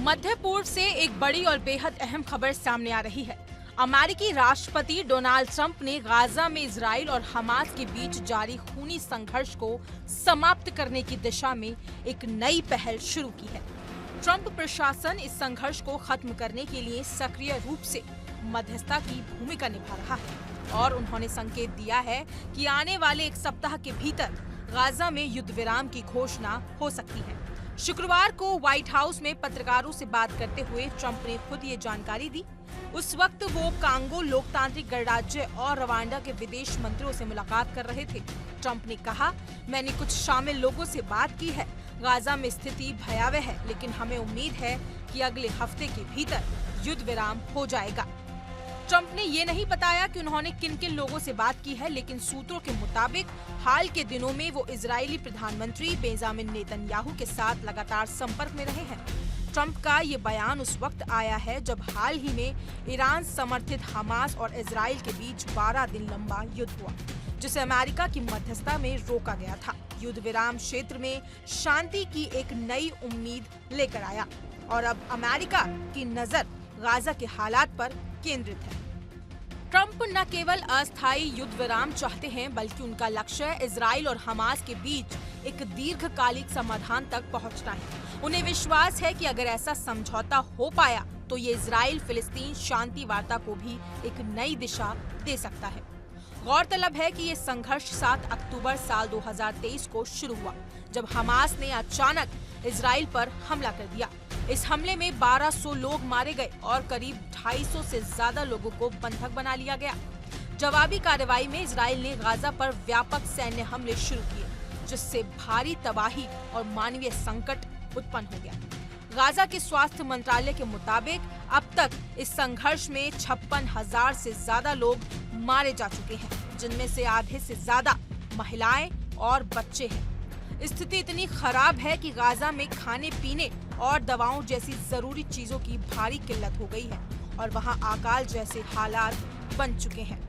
मध्य पूर्व से एक बड़ी और बेहद अहम खबर सामने आ रही है। अमेरिकी राष्ट्रपति डोनाल्ड ट्रंप ने गाजा में इजराइल और हमास के बीच जारी खूनी संघर्ष को समाप्त करने की दिशा में एक नई पहल शुरू की है। ट्रंप प्रशासन इस संघर्ष को खत्म करने के लिए सक्रिय रूप से मध्यस्थता की भूमिका निभा रहा है और उन्होंने संकेत दिया है कि आने वाले एक सप्ताह के भीतर गाजा में युद्ध विराम की घोषणा हो सकती है। शुक्रवार को व्हाइट हाउस में पत्रकारों से बात करते हुए ट्रंप ने खुद ये जानकारी दी। उस वक्त वो कांगो लोकतांत्रिक गणराज्य और रवांडा के विदेश मंत्रियों से मुलाकात कर रहे थे। ट्रंप ने कहा, मैंने कुछ शामिल लोगों से बात की है। गाजा में स्थिति भयावह है, लेकिन हमें उम्मीद है कि अगले हफ्ते के भीतर युद्ध विराम हो जाएगा। ट्रंप ने ये नहीं बताया कि उन्होंने किन किन लोगों से बात की है, लेकिन सूत्रों के मुताबिक हाल के दिनों में वो इजरायली प्रधानमंत्री बेंजामिन नेतन्याहू के साथ लगातार संपर्क में रहे हैं। ट्रंप का ये बयान उस वक्त आया है जब हाल ही में ईरान समर्थित हमास और इजराइल के बीच 12 दिन लंबा युद्ध हुआ, जिसे अमेरिका की मध्यस्थता में रोका गया था। युद्ध विराम क्षेत्र में शांति की एक नई उम्मीद लेकर आया और अब अमेरिका की नजर गाजा के हालात पर केंद्रित है। ट्रंप न केवल अस्थायी युद्ध विराम चाहते हैं, बल्कि उनका लक्ष्य इजराइल और हमास के बीच एक दीर्घकालिक समाधान तक पहुंचना है। उन्हें विश्वास है कि अगर ऐसा समझौता हो पाया तो ये इजराइल फिलिस्तीन शांति वार्ता को भी एक नई दिशा दे सकता है। गौरतलब है कि ये संघर्ष 7 अक्टूबर साल 2023 को शुरू हुआ, जब हमास ने अचानक इजराइल पर हमला कर दिया। इस हमले में 1200 लोग मारे गए और करीब 250 से ज्यादा लोगों को बंधक बना लिया गया। जवाबी कार्रवाई में इजराइल ने गाजा पर व्यापक सैन्य हमले शुरू किए, जिससे भारी तबाही और मानवीय संकट उत्पन्न हो गया। गाजा के स्वास्थ्य मंत्रालय के मुताबिक अब तक इस संघर्ष में 56,000 से ज्यादा लोग मारे जा चुके हैं, जिनमें से आधे से ज्यादा महिलाएं और बच्चे हैं। स्थिति इतनी खराब है कि गाजा में खाने पीने और दवाओं जैसी जरूरी चीजों की भारी किल्लत हो गई है और वहां अकाल जैसे हालात बन चुके हैं।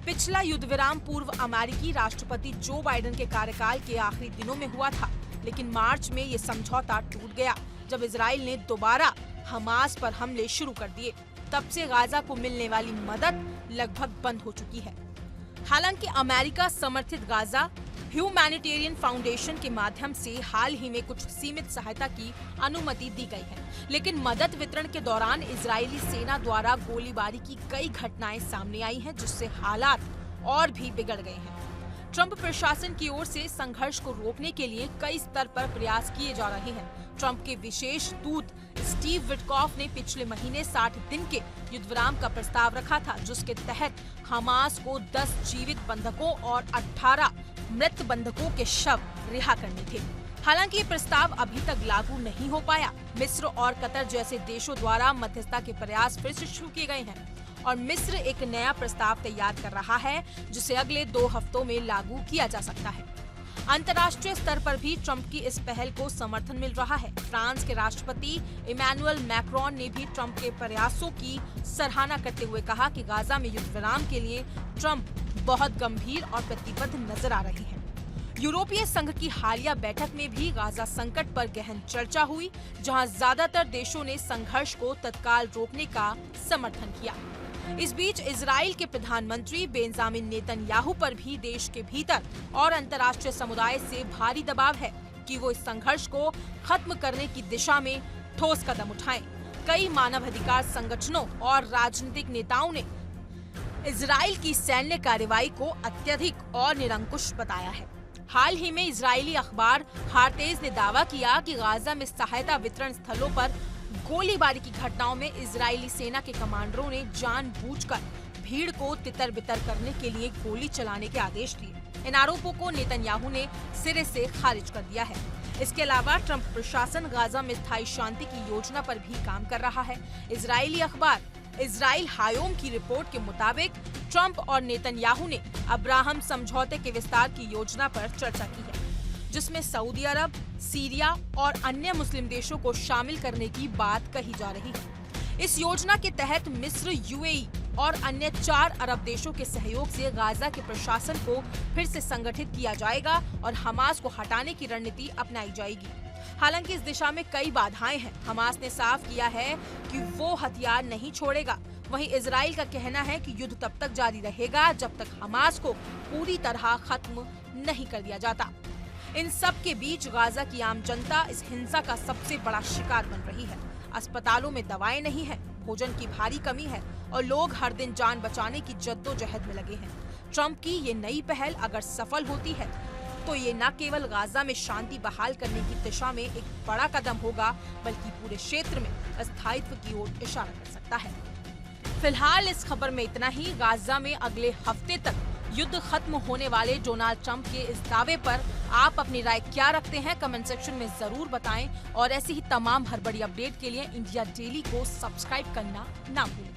पिछला युद्ध विराम पूर्व अमेरिकी राष्ट्रपति जो बाइडेन के कार्यकाल के आखिरी दिनों में हुआ था, लेकिन मार्च में ये समझौता टूट गया जब इजराइल ने दोबारा हमास पर हमले शुरू कर दिए। तब से गाजा को मिलने वाली मदद लगभग बंद हो चुकी है। हालांकि अमेरिका समर्थित गाजा ह्यूमैनिटेरियन फाउंडेशन के माध्यम से हाल ही में कुछ सीमित सहायता की अनुमति दी गई है, लेकिन मदद वितरण के दौरान इजरायली सेना द्वारा गोलीबारी की कई घटनाएं सामने आई हैं, जिससे हालात और भी बिगड़ गए हैं। ट्रंप प्रशासन की ओर से संघर्ष को रोकने के लिए कई स्तर पर प्रयास किए जा रहे हैं। ट्रंप के विशेष दूत स्टीव विटकॉफ ने पिछले महीने 60 दिन के युद्ध विराम का प्रस्ताव रखा था, जिसके तहत हमास को 10 जीवित बंधकों और 18 मृत बंधकों के शव रिहा करने थे। हालांकि ये प्रस्ताव अभी तक लागू नहीं हो पाया। मिस्र और कतर जैसे देशों द्वारा मध्यस्थता के प्रयास फिर से शुरू किए गए हैं और मिस्र एक नया प्रस्ताव तैयार कर रहा है, जिसे अगले 2 हफ्तों में लागू किया जा सकता है। अंतर्राष्ट्रीय स्तर पर भी ट्रंप की इस पहल को समर्थन मिल रहा है। फ्रांस के राष्ट्रपति इमैनुअल मैक्रोन ने भी ट्रंप के प्रयासों की सराहना करते हुए कहा कि गाजा में युद्ध विराम के लिए ट्रंप बहुत गंभीर और प्रतिबद्ध नजर आ रहे हैं। यूरोपीय संघ की हालिया बैठक में भी गाजा संकट पर गहन चर्चा हुई, जहां ज्यादातर देशों ने संघर्ष को तत्काल रोकने का समर्थन किया। इस बीच इजराइल के प्रधानमंत्री बेंजामिन नेतन्याहू पर भी देश के भीतर और अंतर्राष्ट्रीय समुदाय से भारी दबाव है कि वो इस संघर्ष को खत्म करने की दिशा में ठोस कदम उठाएं। कई मानवाधिकार संगठनों और राजनीतिक नेताओं ने इजराइल की सैन्य कार्रवाई को अत्यधिक और निरंकुश बताया है। हाल ही में इजरायली अखबार हारतेज ने दावा किया कि गाजा में सहायता वितरण स्थलों पर गोलीबारी की घटनाओं में इजरायली सेना के कमांडरों ने जानबूझकर भीड़ को तितर-बितर करने के लिए गोली चलाने के आदेश दिए। इन आरोपों को नेतन्याहू ने सिरे से खारिज कर दिया है। इसके अलावा ट्रंप प्रशासन गाजा में स्थायी शांति की योजना पर भी काम कर रहा है। इजरायली अखबार इजराइल हायोम की रिपोर्ट के मुताबिक ट्रंप और नेतन्याहू ने अब्राहम समझौते के विस्तार की योजना पर चर्चा की है, जिसमें सऊदी अरब, सीरिया और अन्य मुस्लिम देशों को शामिल करने की बात कही जा रही है। इस योजना के तहत मिस्र, यूएई और अन्य 4 अरब देशों के सहयोग से गाजा के प्रशासन को फिर से संगठित किया जाएगा और हमास को हटाने की रणनीति अपनाई जाएगी। हालांकि इस दिशा में कई बाधाएं हैं। हमास ने साफ किया है कि वो हथियार नहीं छोड़ेगा। वहीं इजराइल का कहना है कि युद्ध तब तक जारी रहेगा जब तक हमास को पूरी तरह खत्म नहीं कर दिया जाता। इन सब के बीच गाजा की आम जनता इस हिंसा का सबसे बड़ा शिकार बन रही है। अस्पतालों में दवाएं नहीं है, भोजन की भारी कमी है और लोग हर दिन जान बचाने की जद्दोजहद में लगे हैं। ट्रंप की ये नई पहल अगर सफल होती है तो ये न केवल गाजा में शांति बहाल करने की दिशा में एक बड़ा कदम होगा, बल्कि पूरे क्षेत्र में स्थायित्व की ओर इशारा कर सकता है। फिलहाल इस खबर में इतना ही। गाजा में अगले हफ्ते तक युद्ध खत्म होने वाले डोनाल्ड ट्रंप के इस दावे पर आप अपनी राय क्या रखते हैं, कमेंट सेक्शन में जरूर बताएं और ऐसी ही तमाम हर बड़ी अपडेट के लिए इंडिया डेली को सब्सक्राइब करना ना भूलें।